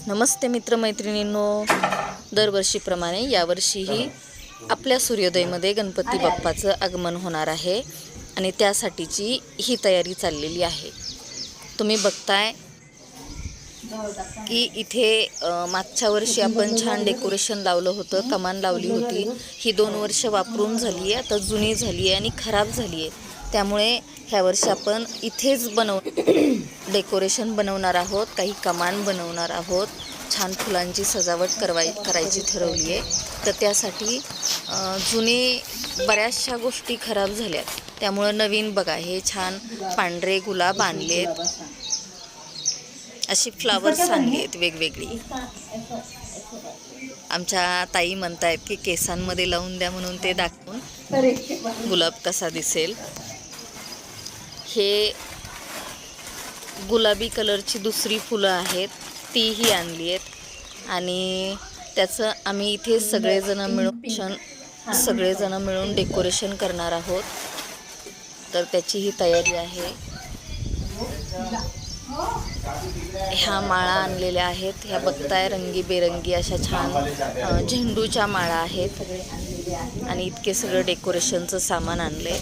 नमस्ते मित्रमैत्रिणींनो, दरवर्षीप्रमाणे यावर्षीही आपल्या सूर्योदयमध्ये गणपती बाप्पाचं आगमन होणार आहे आणि त्यासाठीची ही तयारी चाललेली आहे। तुम्ही बघताय की इथे मागच्या वर्षी आपण छान डेकोरेशन लावलं होतं, कमान लावली होती। ही 2 वर्ष वापरून झाली आहे, आता जुनी झाली आहे आणि खराब झाली आहे। त्यामुळे ह्या वर्षी आपण इथेच डेकोरेशन बनवणार आहोत, काही कमान बनवणार आहोत, छान फुलांची सजावट करायची ठरवली आहे। तर त्यासाठी जुने बऱ्याचशा गोष्टी खराब झाल्या, त्यामुळे नवीन बघा हे छान पांढरे गुलाब आणलेत, अशी फ्लावर्स आणलेत वेगवेगळी। आमच्या ताई म्हणतायत की केसांमध्ये लावून द्या म्हणून ते दाखवून गुलाब कसा दिसेल। हे गुलाबी कलरची दुसरी फुलं आहेत, तीही आणली आहेत आणि त्याचं आम्ही इथे सगळेजण मिळून डेकोरेशन करणार आहोत। तर त्याची ही तयारी आहे। ह्या माळा आणलेल्या आहेत, ह्या बघताय रंगीबेरंगी अशा छान झेंडूच्या माळा आहेत आणि इतके सगळं डेकोरेशनचं सामान आणले।